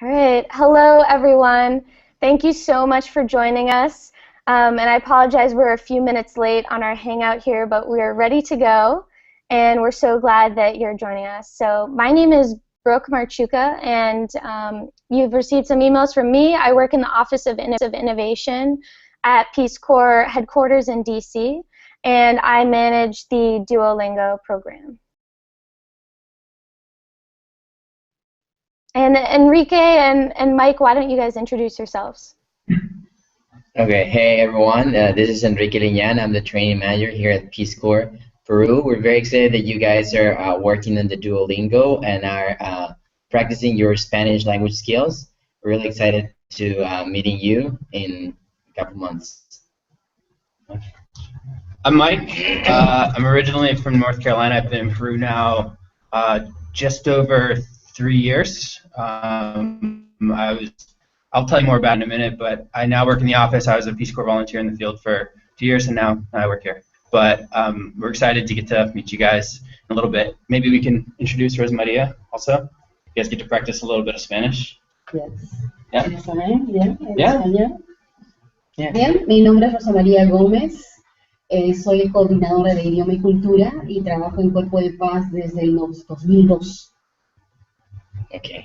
All right. Hello, everyone. Thank you so much for joining us. And I apologize we're a few minutes late on our Hangout here, but we're ready to go. And we're so glad that you're joining us. So my name is Brooke Marchewka, and you've received some emails from me. I work in the Office of Innovation at Peace Corps headquarters in DC, and I manage the Duolingo program. And Enrique and Mike, why don't you guys introduce yourselves? Okay, hey everyone, this is Enrique Liñan. I'm the training manager here at Peace Corps Peru. We're very excited that you guys are working on the Duolingo and are practicing your Spanish language skills. We're really excited to meeting you in a couple months. I'm Mike. I'm originally from North Carolina. I've been in Peru now just over 3 years. I'll tell you more about it in a minute, but I now work in the office. I was a Peace Corps volunteer in the field for 2 years, and now I work here. But we're excited to get to meet you guys in a little bit. Maybe we can introduce Rosa Maria also. You guys get to practice a little bit of Spanish. Yes. Yeah. Yeah. Bien, mi nombre es Rosa María Gómez. Soy coordinadora de idioma y cultura y trabajo en Cuerpo de Paz desde el 2002. Okay.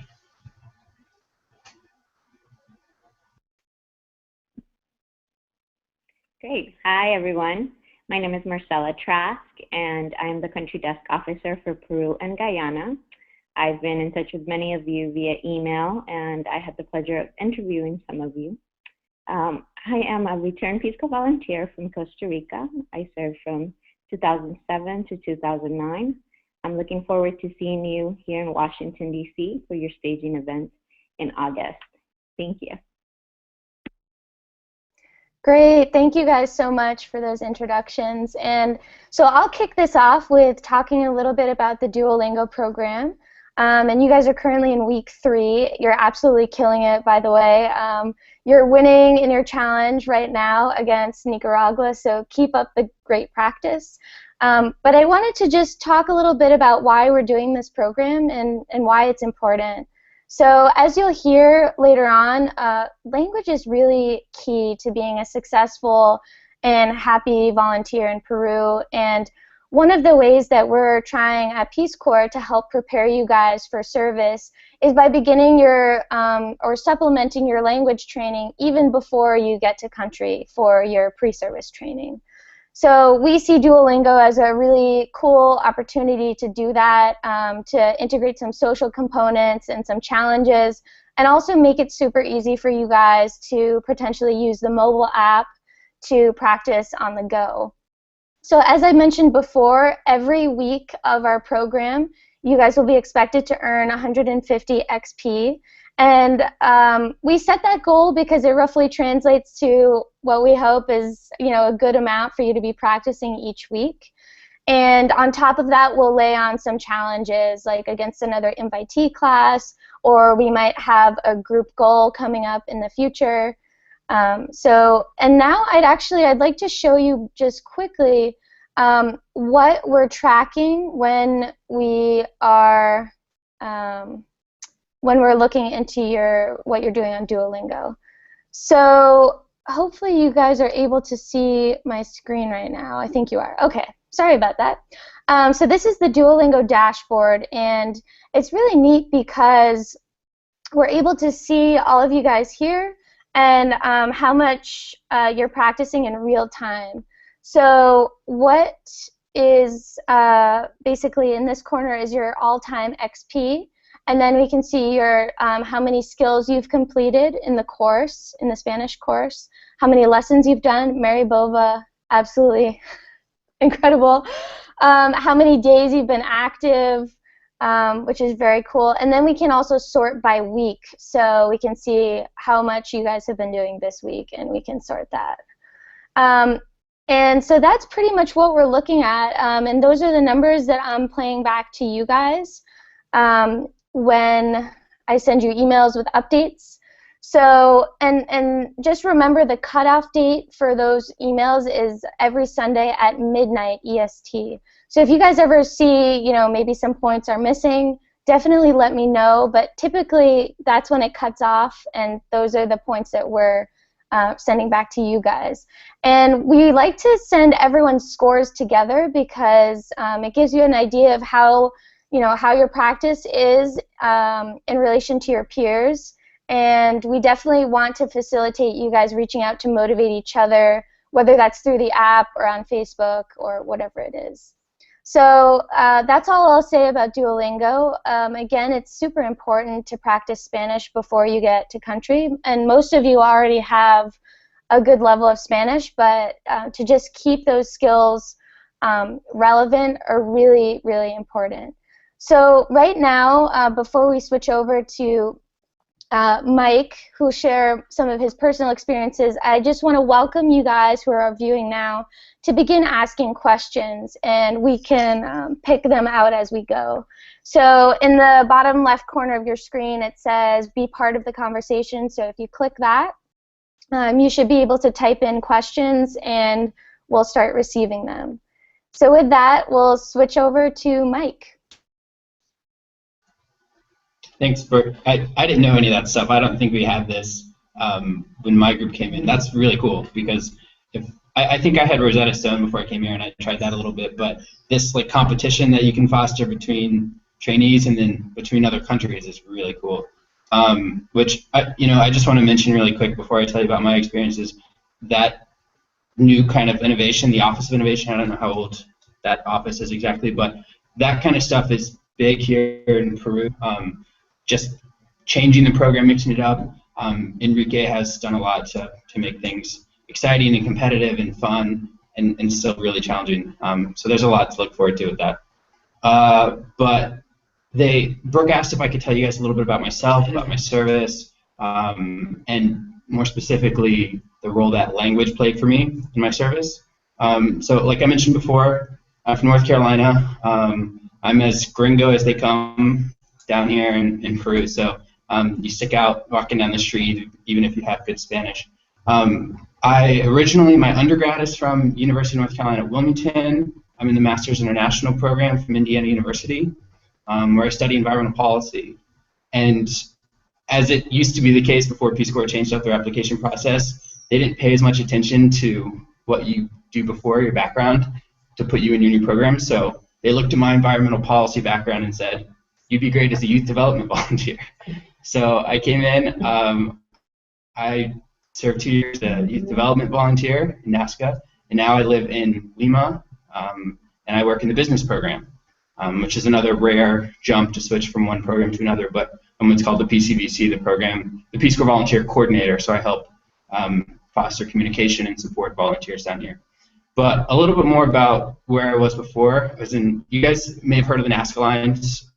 Great. Hi, everyone. My name is Marcela Trask, and I'm the Country Desk Officer for Peru and Guyana. I've been in touch with many of you via email, and I had the pleasure of interviewing some of you. I am a returned Peace Corps volunteer from Costa Rica. I served from 2007 to 2009. I'm looking forward to seeing you here in Washington, D.C. for your staging event in August. Thank you. Great. Thank you guys so much for those introductions. And so I'll kick this off with talking a little bit about the Duolingo program. And you guys are currently in week 3. You're absolutely killing it, by the way. You're winning in your challenge right now against Nicaragua, so keep up the great practice. But I wanted to just talk a little bit about why we're doing this program and why it's important. So as you'll hear later on, language is really key to being a successful and happy volunteer in Peru. And one of the ways that we're trying at Peace Corps to help prepare you guys for service is by beginning your or supplementing your language training even before you get to country for your pre-service training. So we see Duolingo as a really cool opportunity to do that, to integrate some social components and some challenges, and also make it super easy for you guys to potentially use the mobile app to practice on the go. So as I mentioned before, every week of our program, you guys will be expected to earn 150 XP. And we set that goal because it roughly translates to what we hope is, a good amount for you to be practicing each week. And on top of that, we'll lay on some challenges, like against another invitee class, or we might have a group goal coming up in the future. And now I'd like to show you just quickly what we're tracking when we are when we're looking into what you're doing on Duolingo. So hopefully you guys are able to see my screen right now. I think you are. Okay, sorry about that. So this is the Duolingo dashboard, and it's really neat because we're able to see all of you guys here and how much you're practicing in real time. So what is basically in this corner is your all-time XP. And then we can see your how many skills you've completed in the course, in the Spanish course, how many lessons you've done. Mary Bova, absolutely incredible. How many days you've been active, which is very cool. And then we can also sort by week, so we can see how much you guys have been doing this week, and we can sort that. And so that's pretty much what we're looking at, and those are the numbers that I'm playing back to you guys when I send you emails with updates. So, and just remember the cutoff date for those emails is every Sunday at midnight EST. So if you guys ever see, maybe some points are missing, definitely let me know. But typically, that's when it cuts off, and those are the points that we're sending back to you guys. And we like to send everyone's scores together because it gives you an idea of how, how your practice is in relation to your peers. And we definitely want to facilitate you guys reaching out to motivate each other, whether that's through the app or on Facebook or whatever it is. So that's all I'll say about Duolingo. Again, it's super important to practice Spanish before you get to country, and most of you already have a good level of Spanish, but to just keep those skills relevant are really, really important. So right now, before we switch over to Mike, who'll share some of his personal experiences, I just want to welcome you guys who are viewing now to begin asking questions, and we can pick them out as we go. So in the bottom left corner of your screen, it says be part of the conversation. So if you click that, you should be able to type in questions, and we'll start receiving them. So with that, we'll switch over to Mike. Thanks, Brooke. I didn't know any of that stuff. I don't think we had this when my group came in. That's really cool because I think I had Rosetta Stone before I came here, and I tried that a little bit. But this competition that you can foster between trainees and then between other countries is really cool. Which I just want to mention really quick before I tell you about my experiences. That new kind of innovation, the Office of Innovation. I don't know how old that office is exactly, but that kind of stuff is big here in Peru. Just changing the program, mixing it up. Enrique has done a lot to make things exciting and competitive and fun and still really challenging. So there's a lot to look forward to with that. But Brooke asked if I could tell you guys a little bit about myself, about my service, and more specifically the role that language played for me in my service. So like I mentioned before, I'm from North Carolina. I'm as gringo as they come down here in Peru, so you stick out walking down the street even if you have good Spanish. My undergrad is from University of North Carolina at Wilmington. I'm in the Master's International program from Indiana University, where I study environmental policy. And as it used to be the case before Peace Corps changed up their application process, they didn't pay as much attention to what you do before, your background, to put you in your new program. So they looked at my environmental policy background and said, you'd be great as a youth development volunteer. So I came in, I served 2 years as a youth development volunteer in Nazca, and now I live in Lima, and I work in the business program, which is another rare jump to switch from one program to another, but I'm what's called the PCVC, the program, the Peace Corps Volunteer Coordinator, so I help foster communication and support volunteers down here. But a little bit more about where I was before. You guys may have heard of the Nazca Lines.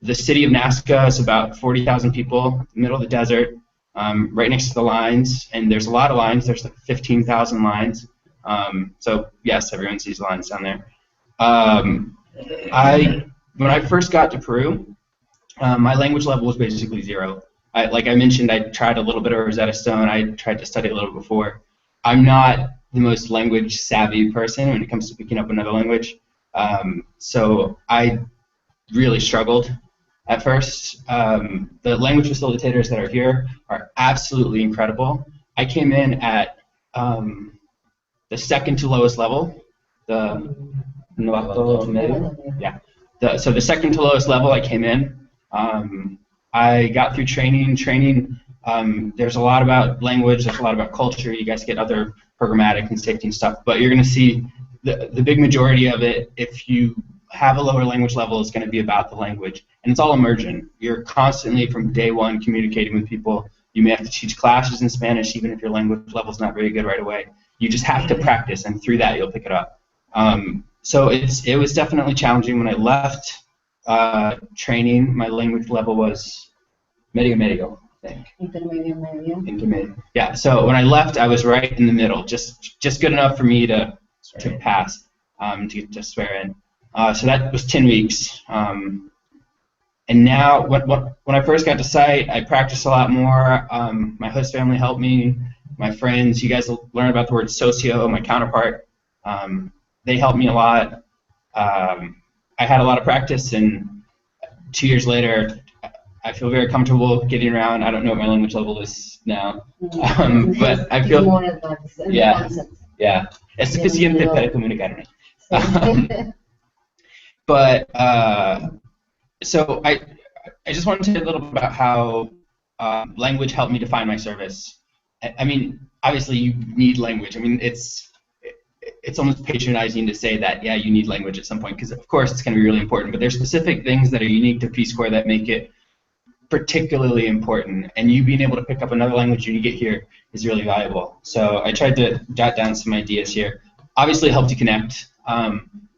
The city of Nazca is about 40,000 people in the middle of the desert, right next to the lines, and there's a lot of lines. There's like 15,000 lines. So yes, everyone sees lines down there. When I first got to Peru, my language level was basically zero. Like I mentioned, I tried a little bit of Rosetta Stone. I tried to study a little before. I'm not the most language savvy person when it comes to picking up another language. So I really struggled at first. The language facilitators that are here are absolutely incredible. I came in at the second to lowest level, the novato medio. Yeah. So the second to lowest level I came in. I got through training. There's a lot about language. There's a lot about culture. You guys get other programmatic and safety and stuff, but you're going to see the big majority of it, if you have a lower language level, is going to be about the language, and it's all immersion. You're constantly from day one communicating with people. You may have to teach classes in Spanish even if your language level is not very good right away. You just have to practice, and through that you'll pick it up. So it was definitely challenging. When I left training, my language level was medio, I think. Intermedio. Yeah. So when I left, I was right in the middle, just good enough for me to pass, to swear in. So that was 10 weeks. And now, when I first got to site, I practiced a lot more. My host family helped me. My friends, you guys will learn about the word socio, my counterpart. They helped me a lot. I had a lot of practice, and 2 years later, I feel very comfortable getting around. I don't know what my language level is now, but I feel more advanced. Yeah, es suficiente para comunicarme. But so I just wanted to say a little bit about how language helped me define my service. I mean, obviously you need language. I mean, it's almost patronizing to say that, yeah, you need language at some point, because of course it's going to be really important, but there's specific things that are unique to Peace Corps that make it particularly important, and you being able to pick up another language when you get here is really valuable. So I tried to jot down some ideas here. Obviously, it helped you connect.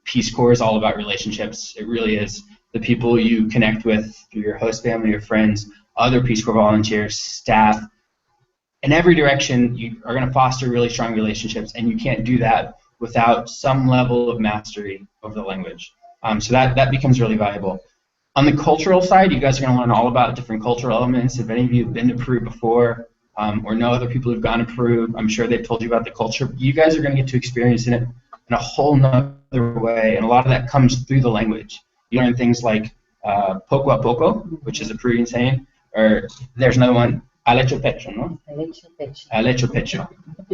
Peace Corps is all about relationships. It really is. The people you connect with through your host family, your friends, other Peace Corps volunteers, staff. In every direction, you are going to foster really strong relationships, and you can't do that without some level of mastery of the language. So that becomes really valuable. On the cultural side, you guys are going to learn all about different cultural elements. If any of you have been to Peru before or know other people who've gone to Peru, I'm sure they've told you about the culture. You guys are going to get to experience it in a whole nother way, and a lot of that comes through the language. You learn things like poco a poco, which is a Peruvian saying, or there's another one, al hecho pecho, ¿no? Al hecho pecho. Al hecho pecho.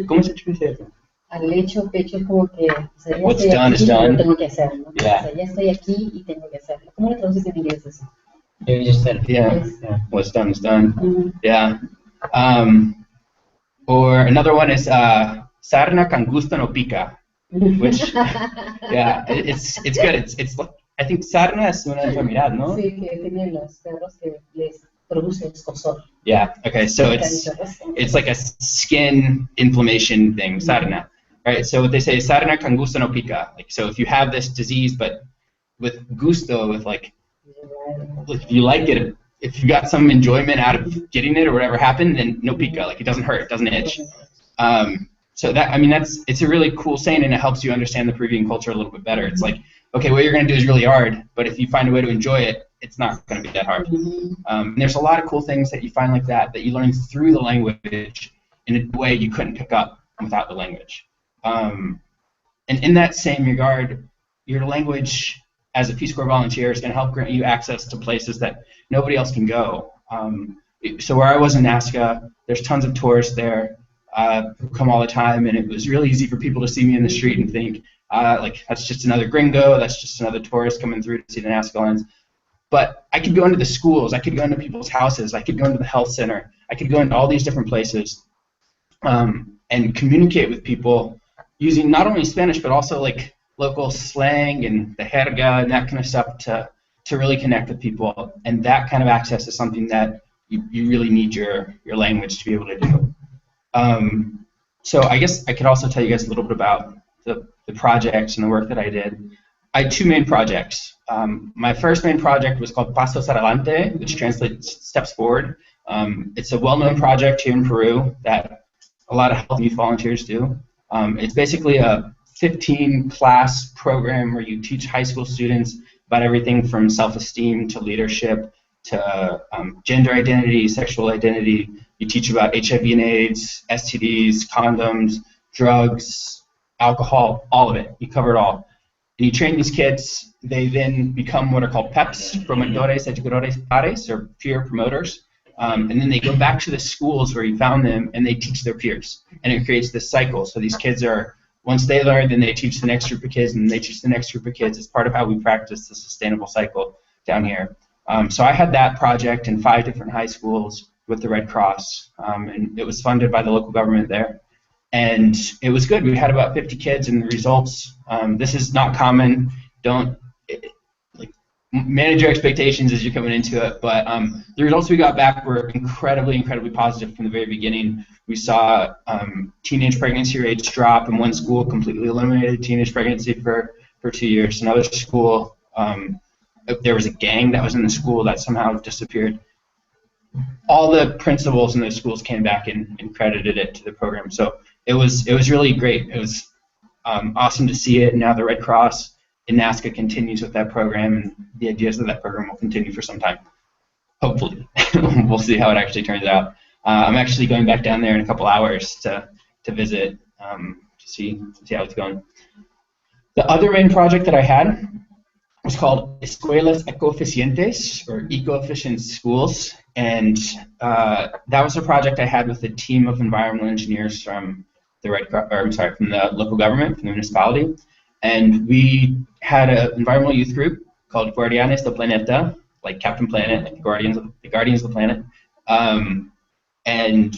¿Cómo se dice eso? Al hecho pecho es como que, o sea, ya What's estoy done aquí is y done. lo tengo que hacer, ¿no? Yeah. O sea, ya estoy aquí y tengo que hacerlo. ¿Cómo lo traduces en inglés eso? You just said it. Yeah. What's done is done. Mm-hmm. Yeah. Or another one is sarna con gusto no pica, which yeah, it's good. It's I think sarna es una enfermedad, ¿no? Sí, que tienen los perros que les produce escozor. Yeah. Okay. So it's like a skin inflammation thing, sarna, right? So what they say is sarna con gusto no pica. Like, so if you have this disease, but with gusto, with like if you like it, if you got some enjoyment out of getting it or whatever happened, then no pica, like it doesn't hurt, it doesn't itch. So that, I mean, it's a really cool saying, and it helps you understand the Peruvian culture a little bit better. It's like, okay, what you're going to do is really hard, but if you find a way to enjoy it, it's not going to be that hard. And there's a lot of cool things that you find like that you learn through the language in a way you couldn't pick up without the language. And in that same regard, your language as a Peace Corps volunteer is going to help grant you access to places that nobody else can go. So where I was in Nazca, there's tons of tourists there who come all the time, and it was really easy for people to see me in the street and think, like, that's just another gringo, that's just another tourist coming through to see the Nazca lines. But I could go into the schools, I could go into people's houses, I could go into the health center, I could go into all these different places and communicate with people using not only Spanish, but also like local slang and the jerga and that kind of stuff to really connect with people. And that kind of access is something that you really need your language to be able to do. So I guess I could also tell you guys a little bit about the projects and the work that I did. I had two main projects. My first main project was called Pasos Adelante, which translates steps forward. It's a well-known project here in Peru that a lot of health and youth volunteers do. It's basically a 15-class program where you teach high school students about everything from self-esteem to leadership to gender identity, sexual identity. You teach about HIV and AIDS, STDs, condoms, drugs, alcohol, all of it. You cover it all. And you train these kids. They then become what are called PEPs, Promotores Educadores Pares, or peer promoters. And then they go back to the schools where you found them, and they teach their peers. And it creates this cycle. So these kids are, once they learn, then they teach the next group of kids, and they teach the next group of kids. It's part of how we practice the sustainable cycle down here. So I had that project in 5 different high schools with the Red Cross, and it was funded by the local government there. And it was good. We had about 50 kids, and the results, this is not common. Don't manage your expectations as you're coming into it, but the results we got back were incredibly, incredibly positive from the very beginning. We saw teenage pregnancy rates drop. In one school, completely eliminated teenage pregnancy for 2 years. Another school, there was a gang that was in the school that somehow disappeared. All the principals in those schools came back and credited it to the program. So it was really great. It was awesome to see it. And now the Red Cross in Nazca continues with that program, and the ideas of that program will continue for some time. Hopefully. We'll see how it actually turns out. I'm actually going back down there in a couple hours to visit, to see how it's going. The other main project that I had was called Escuelas Ecoeficientes, or Eco-Efficient Schools, and that was a project I had with a team of environmental engineers from the from the local government, from the municipality, and we had an environmental youth group called Guardianes del Planeta, like Captain Planet, like the Guardians of the Planet, and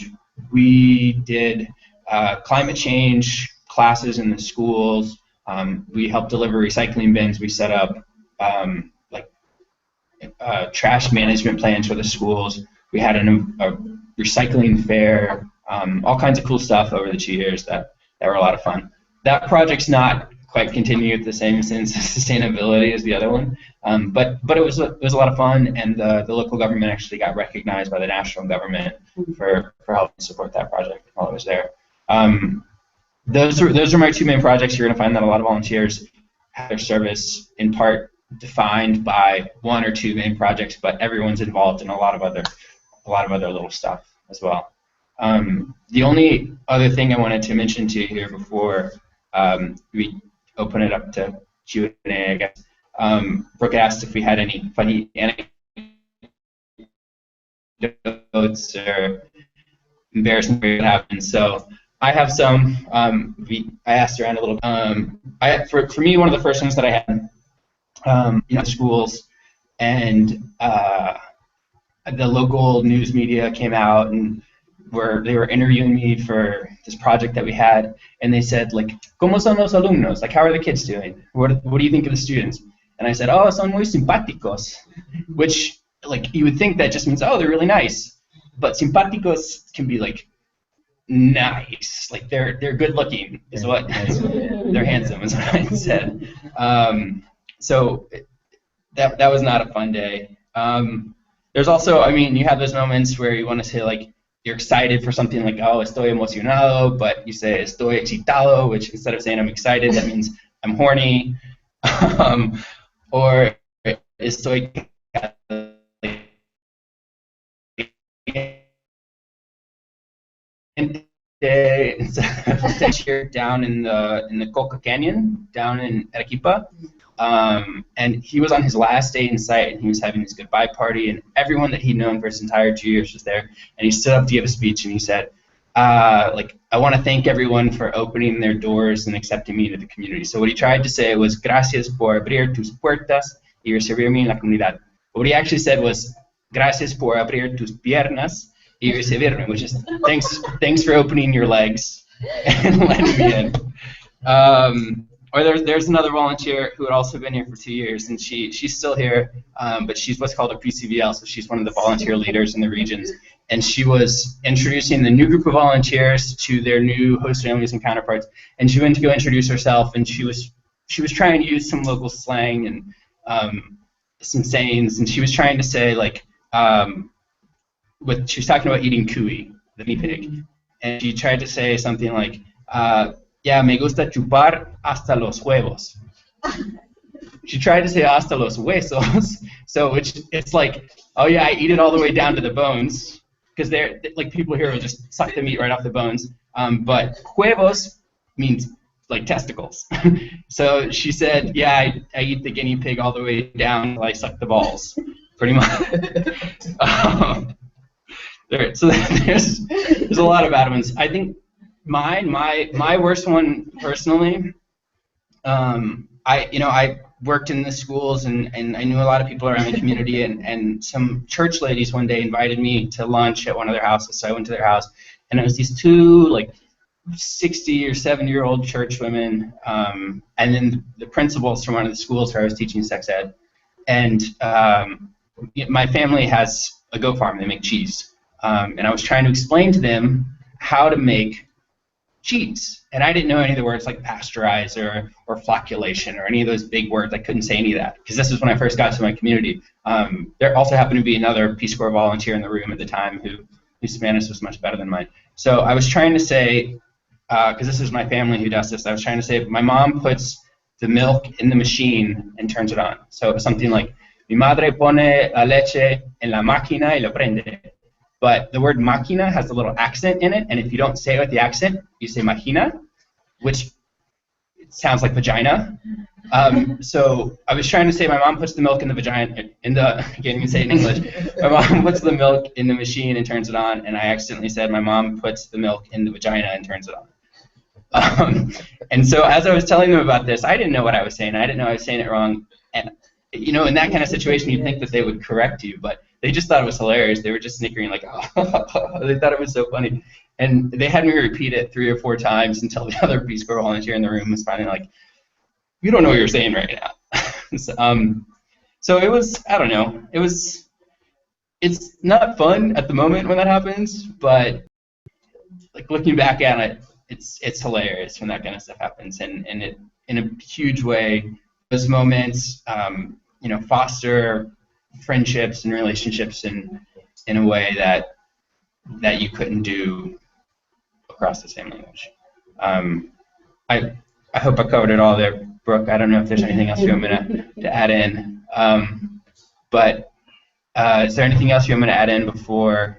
we did climate change classes in the schools. We helped deliver recycling bins. We set up trash management plans for the schools. We had a recycling fair, all kinds of cool stuff over the 2 years that were a lot of fun. That project's not quite continued with the same sense of sustainability as the other one, but it was a lot of fun, and the local government actually got recognized by the national government for helping support that project while I was there. Those are my two main projects. You're going to find that a lot of volunteers have their service in part defined by one or two main projects, but everyone's involved in a lot of other little stuff as well. The only other thing I wanted to mention to you here before we open it up to Q&A, I guess. Brooke asked if we had any funny anecdotes or embarrassing things that happened. So I have some. I asked around a little. For me, one of the first ones that I had, schools, and the local news media came out and they were interviewing me for this project that we had, and they said, like, ¿Cómo son los alumnos? Like, how are the kids doing? What do you think of the students? And I said, oh, son muy simpáticos, which, like, you would think that just means, oh, they're really nice. But simpáticos can be, like, nice. Like, they're good looking, is what they're handsome, is what I said. So that was not a fun day. There's also, I mean, you have those moments where you want to say, like, you're excited for something, like, oh, estoy emocionado, but you say estoy excitado, which instead of saying I'm excited, that means I'm horny. Or estoy here down in the Coca Canyon down in Arequipa, and he was on his last day in sight, and he was having his goodbye party, and everyone that he'd known for his entire 2 years was there, and he stood up to give a speech, and he said, like, I want to thank everyone for opening their doors and accepting me into the community. So what he tried to say was, gracias por abrir tus puertas y recibirme en la comunidad. But what he actually said was, gracias por abrir tus piernas y recibirme, which is thanks for opening your legs and letting me in. Or there's another volunteer who had also been here for 2 years, and she's still here, but she's what's called a PCVL, so she's one of the volunteer leaders in the regions. And she was introducing the new group of volunteers to their new host families and counterparts. And she went to go introduce herself, and she was trying to use some local slang and some sayings, and she was trying to say, like, she was talking about eating cuy, the guinea pig, and she tried to say something like, yeah, me gusta chupar hasta los huevos. She tried to say hasta los huesos, so it's like, oh yeah, I eat it all the way down to the bones, because they're like, people here will just suck the meat right off the bones. But huevos means like testicles. So she said, yeah, I eat the guinea pig all the way down until I suck the balls, pretty much. So there's a lot of bad ones. I think my worst one personally, I worked in the schools, and I knew a lot of people around the community, and some church ladies one day invited me to lunch at one of their houses, so I went to their house, and it was these two, like, 60 or 70-year-old church women, and then the principals from one of the schools where I was teaching sex ed, and my family has a goat farm. They make cheese, and I was trying to explain to them how to make cheese, and I didn't know any of the words like pasteurize or flocculation or any of those big words. I couldn't say any of that, because this was when I first got to my community. There also happened to be another Peace Corps volunteer in the room at the time whose Spanish was much better than mine. So I was trying to say, because this is my family who does this, I was trying to say, my mom puts the milk in the machine and turns it on. So it was something like, mi madre pone la leche en la máquina y la prende. But the word máquina has a little accent in it, and if you don't say it with the accent, you say máquina, which sounds like vagina. So I was trying to say my mom puts the milk in the vagina, I can't even say it in English. My mom puts the milk in the machine and turns it on, and I accidentally said my mom puts the milk in the vagina and turns it on. And so as I was telling them about this, I didn't know what I was saying. I didn't know I was saying it wrong. And you know, in that kind of situation, you'd think that they would correct you, but they just thought it was hilarious. They were just snickering like, oh, they thought it was so funny. And they had me repeat it 3 or 4 times until the other Peace Corps volunteer in the room was finally like, you don't know what you're saying right now. So it was, I don't know, it's not fun at the moment when that happens, but like looking back at it, it's hilarious when that kind of stuff happens, and it in a huge way, those moments, you know, foster friendships and relationships in a way that you couldn't do across the same language. I hope I covered it all there, Brooke. I don't know if there's anything else you want me to add in, but is there anything else you want me to add in before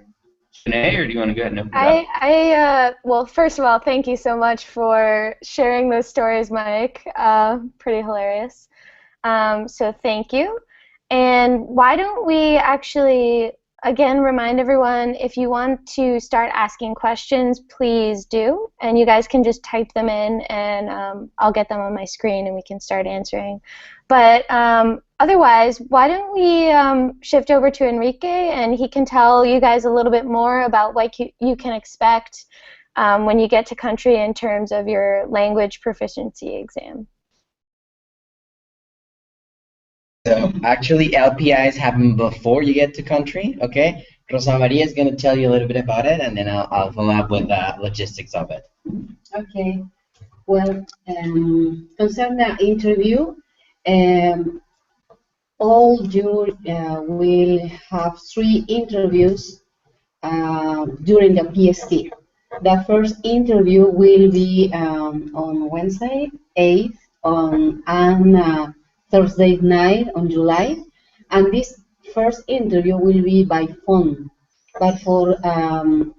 Q&A, or do you want to go ahead and open it up? Well, first of all, thank you so much for sharing those stories, Mike. Pretty hilarious. So thank you. And why don't we actually, again, remind everyone, if you want to start asking questions, please do. And you guys can just type them in, and I'll get them on my screen, and we can start answering. But otherwise, why don't we shift over to Enrique, and he can tell you guys a little bit more about what you can expect when you get to country in terms of your language proficiency exam. So actually, LPIs happen before you get to country, okay? Rosa Maria is going to tell you a little bit about it, and then I'll follow up with the logistics of it. Okay. Well, concerning the interview, all you will have 3 interviews during the PST. The first interview will be on Wednesday, 8th, and Thursday night on July, and this first interview will be by phone. But for ¿cuándo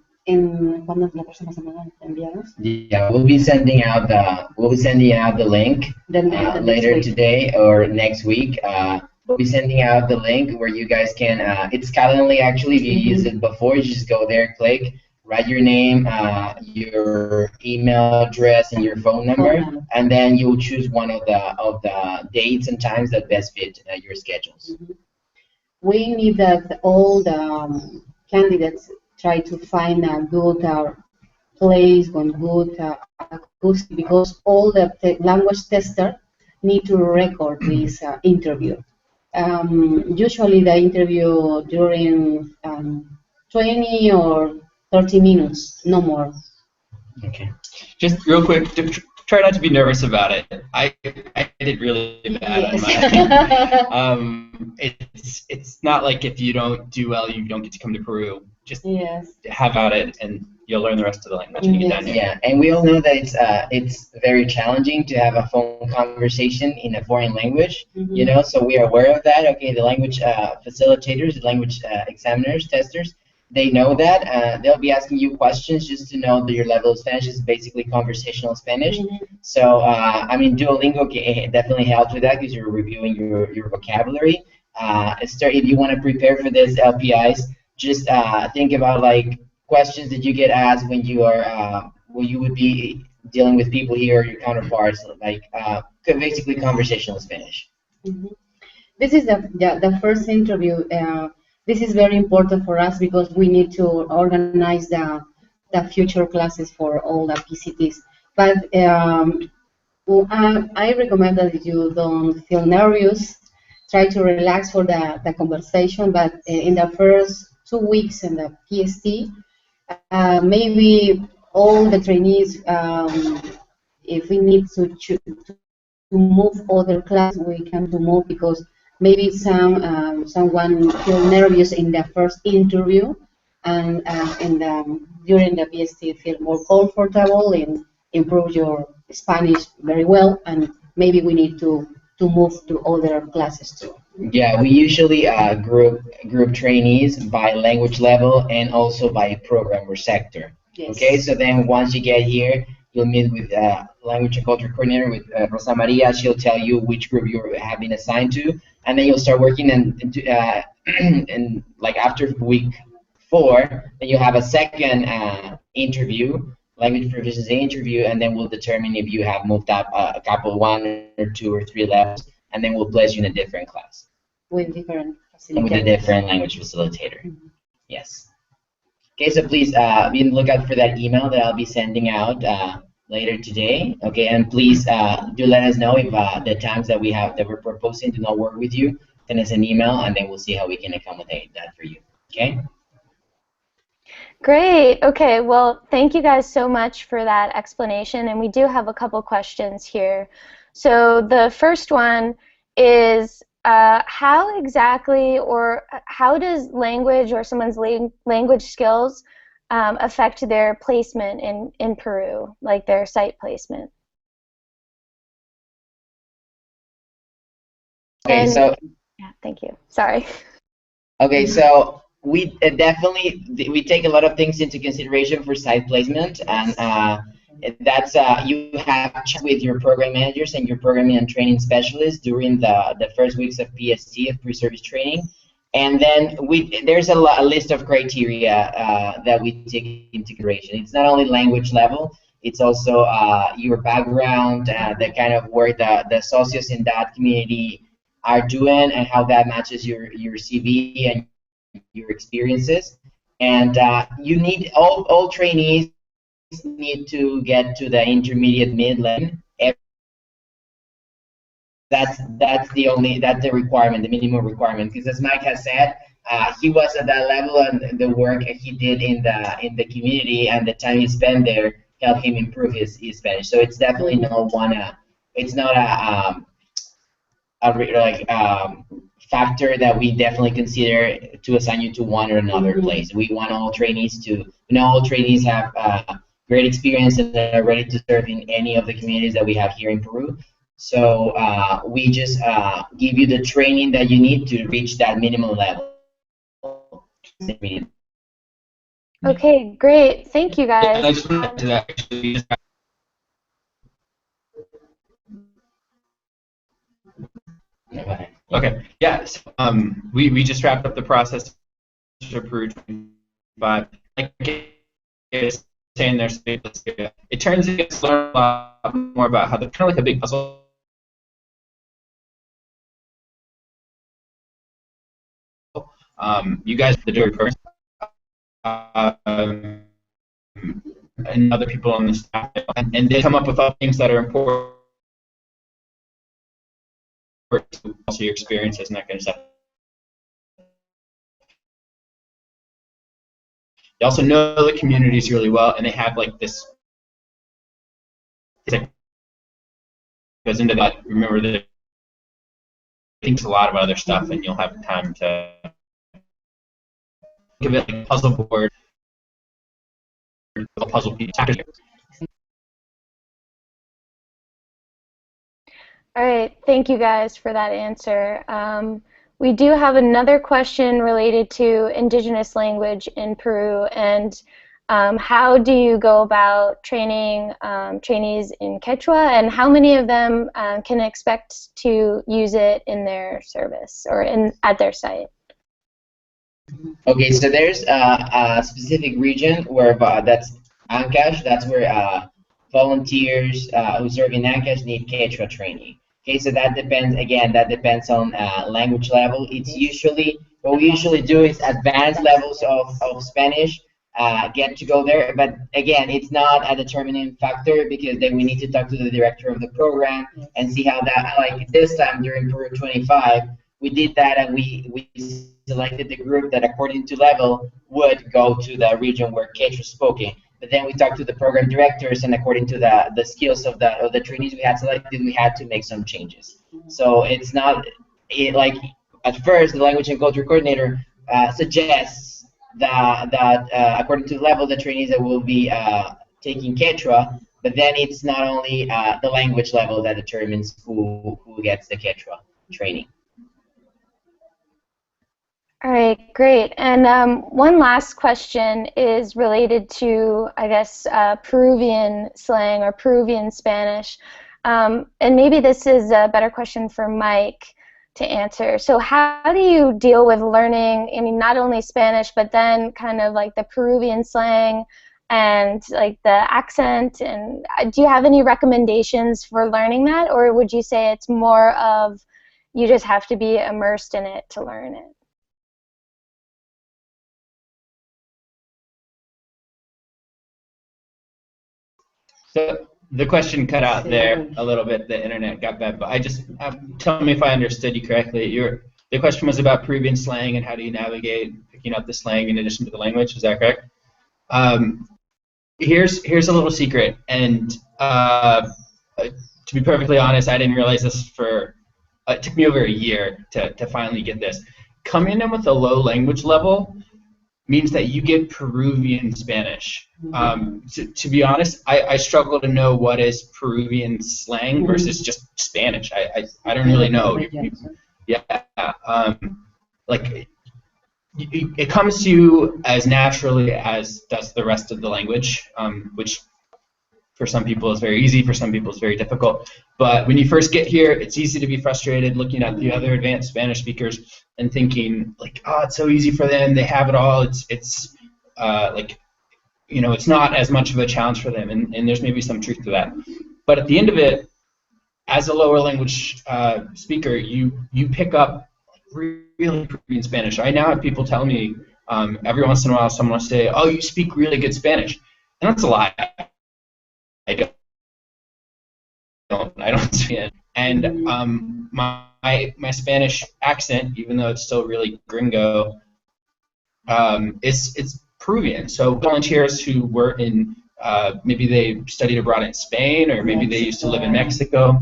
la próxima semana enviamos? Yeah, we'll be sending out the link later today or next week. We'll be sending out the link where you guys can. It's Calendly actually. If you use it before, you just go there, click, write your name, your email address, and your phone number, and then you'll choose one of the dates and times that best fit your schedules. We need that all the candidates try to find a good place, one good acoustic, because all the language testers need to record this interview. Usually the interview during 20 or 30 minutes, no more. Okay. Just real quick, try not to be nervous about it. I did really bad on mine. It's not like if you don't do well, you don't get to come to Peru. Just have at it, and you'll learn the rest of the language when you get down here. Yeah, and we all know that it's very challenging to have a phone conversation in a foreign language. You know, so we are aware of that. Okay, the language facilitators, the language examiners, testers, they know that. They'll be asking you questions just to know that your level of Spanish is basically conversational Spanish. So, I mean, Duolingo definitely helps with that because you're reviewing your vocabulary. If you want to prepare for this LPIs, just think about like questions that you get asked when you are when you would be dealing with people here, your counterparts, like basically conversational Spanish. This is the first interview. This is very important for us because we need to organize the future classes for all the PCTs. But I recommend that you don't feel nervous. Try to relax for the conversation. But in the first 2 weeks in the PST, maybe all the trainees, if we need to move other class, we can move because maybe someone feel nervous in the first interview, and during the PST feel more comfortable and improve your Spanish very well, and maybe we need to move to other classes too. Yeah, we usually group trainees by language level and also by program or sector. Okay, so then once you get here, you'll meet with language and culture coordinator with Rosa Maria. She'll tell you which group you have been assigned to, and then you'll start working. And like after week 4, then you have a second interview, language proficiency interview, and then we'll determine if you have moved up a couple, 1 or 2 or 3 levels, and then we'll place you in a different class. With different And with a facilitators. different language facilitator. Yes. Okay, so please be on the lookout for that email that I'll be sending out later today. Okay, and please do let us know if the times that we're proposing do not work with you. Send us an email, and then we'll see how we can accommodate that for you. Okay. Great. Okay. Well, thank you guys so much for that explanation, and we do have a couple questions here. So the first one is, how exactly, or how does language or someone's language skills affect their placement in Peru, like their site placement? Okay, And, so yeah, thank you. Sorry. okay, so we definitely we take a lot of things into consideration for site placement, and that's you have chat with your program managers and your programming and training specialists during the first weeks of PST, of pre-service training, and then there's a list of criteria that we take into consideration. It's not only language level, it's also your background, the kind of work the socios in that community are doing, and how that matches your CV and your experiences. And you need all trainees need to get to the intermediate mid-level. That's the requirement, the minimum requirement. Because as Mike has said, he was at that level, and the work he did in the community and the time he spent there helped him improve his Spanish. So it's definitely it's not a factor that we definitely consider to assign you to one or another place. We want all trainees have great experience and are ready to serve in any of the communities that we have here in Peru. So we just give you the training that you need to reach that minimum level. Okay, great. Thank you, guys. I just wanted to actually. Okay. Yeah. So, we just wrapped up the process for Peru 25. Like saying there's it turns out to learn a lot more about how they're kind of like a big puzzle. You guys the doing program, and other people on the staff, and they come up with all things that are important to also your experiences and that kind of stuff. They also know the communities really well, and they have like this. It goes into that. Remember that it thinks a lot about other stuff, and you'll have time to give it like a puzzle board, a puzzle piece. All right, thank you guys for that answer. We do have another question related to indigenous language in Peru, and how do you go about training trainees in Quechua, and how many of them can expect to use it in their service or at their site? Okay, so there's a specific region where that's Ancash. That's where volunteers who serve in Ancash need Quechua training. Okay, so that depends. Again, that depends on language level. It's usually what we usually do is advanced levels of Spanish get to go there. But again, it's not a determining factor, because then we need to talk to the director of the program and see how that. Like this time during Peru 25, we did that, and we selected the group that, according to level, would go to the region where Quechua is spoken. But then we talked to the program directors, and according to the skills of the trainees we had selected, we had to make some changes. So it's not like at first the language and culture coordinator suggests that according to the level, the trainees that will be taking Quechua, but then it's not only the language level that determines who gets the Quechua training. All right, great. And one last question is related to, I guess, Peruvian slang or Peruvian Spanish. And maybe this is a better question for Mike to answer. So how do you deal with learning, I mean, not only Spanish, but then kind of like the Peruvian slang and like the accent? And do you have any recommendations for learning that? Or would you say it's more of you just have to be immersed in it to learn it? So the question cut out there a little bit. The internet got bad, but I just tell me if I understood you correctly. The question was about Peruvian slang and how do you navigate picking up the slang in addition to the language. Is that correct? Here's a little secret, and to be perfectly honest, I didn't realize this for. It took me over a year to finally get this. Coming in with a low language level means that you get Peruvian Spanish. To be honest, I struggle to know what is Peruvian slang versus just Spanish. I don't really know. Like it comes to you as naturally as does the rest of the language, which for some people is very easy, for some people is very difficult. But when you first get here, it's easy to be frustrated looking at the other advanced Spanish speakers and thinking like, oh, it's so easy for them, they have it all. It's like, you know, it's not as much of a challenge for them, and there's maybe some truth to that. But at the end of it, as a lower language speaker, you pick up really Peruvian Spanish. I now have people tell me every once in a while, someone will say, oh, you speak really good Spanish. And that's a lie. I don't speak it. And my Spanish accent, even though it's still really gringo, it's Peruvian. So volunteers who were in maybe they studied abroad in Spain, or maybe they used to live in Mexico,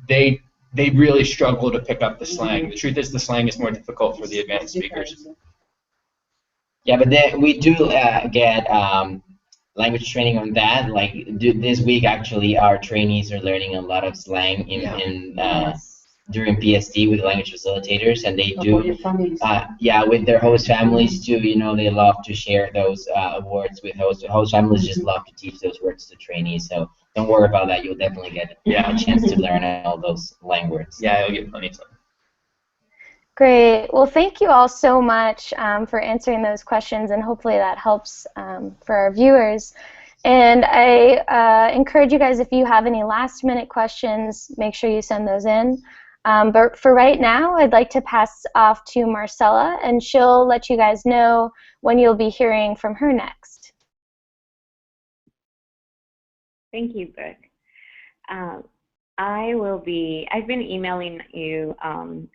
they really struggle to pick up the slang. The truth is the slang is more difficult for the advanced speakers. Yeah, but then we do get language training on that. Like this week, actually, our trainees are learning a lot of slang during PST with language facilitators, and they do, with their host families too. You know, they love to share those words with host families. Just love to teach those words to trainees. So don't worry about that. You'll definitely get a chance to learn all those slang words. Yeah, you'll get plenty of time. Great. Well, thank you all so much for answering those questions, and hopefully that helps for our viewers. And I encourage you guys, if you have any last-minute questions, make sure you send those in. But for right now, I'd like to pass off to Marcela, and she'll let you guys know when you'll be hearing from her next. Thank you, Brooke. I've been emailing you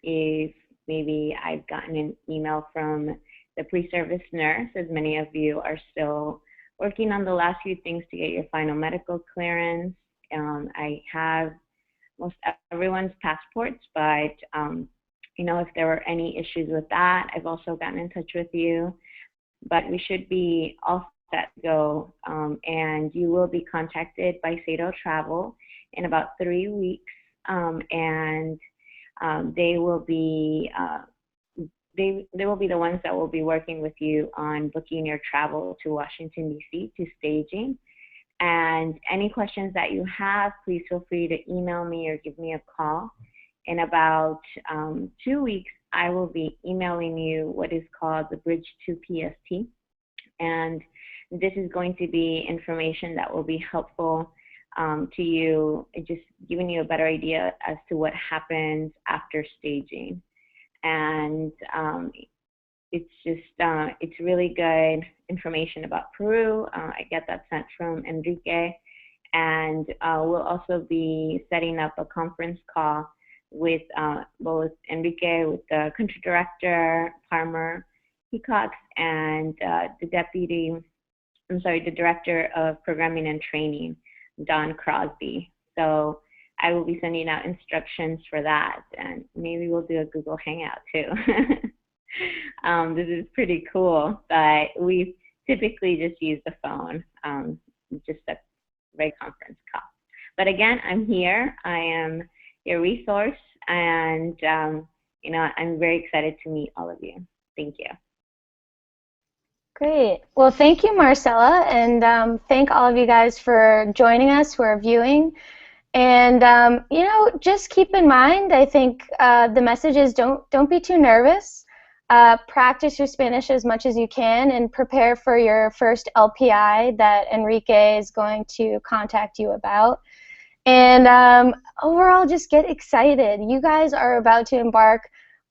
if maybe I've gotten an email from the pre-service nurse, as many of you are still working on the last few things to get your final medical clearance. I have most everyone's passports, but you know, if there were any issues with that, I've also gotten in touch with you. But we should be all set to go, and you will be contacted by Sato Travel in about 3 weeks, and they will be the ones that will be working with you on booking your travel to Washington, D.C. to staging. And any questions that you have, please feel free to email me or give me a call. In about 2 weeks, I will be emailing you what is called the Bridge to PST. And this is going to be information that will be helpful to you, just giving you a better idea as to what happens after staging. And it's really good information about Peru. I get that sent from Enrique. And we'll also be setting up a conference call with both Enrique, with the country director, Palmer Peacocks, and the director of programming and training, Don Crosby. So I will be sending out instructions for that, and maybe we'll do a Google Hangout too. This is pretty cool, but we typically just use the phone, just a regular conference call. But again, I'm here. I am your resource, and I'm very excited to meet all of you. Thank you. Great. Well, thank you, Marcela, and thank all of you guys for joining us who are viewing. And just keep in mind, I think the message is don't be too nervous. Practice your Spanish as much as you can and prepare for your first LPI that Enrique is going to contact you about. And overall, just get excited. You guys are about to embark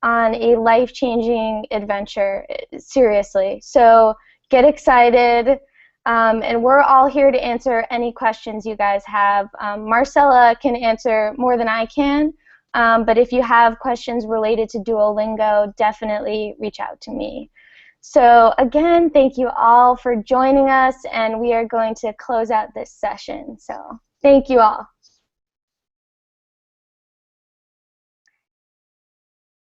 on a life-changing adventure, seriously. So get excited, and we're all here to answer any questions you guys have. Marcela can answer more than I can, but if you have questions related to Duolingo, definitely reach out to me. So again, thank you all for joining us, and we are going to close out this session. So thank you all.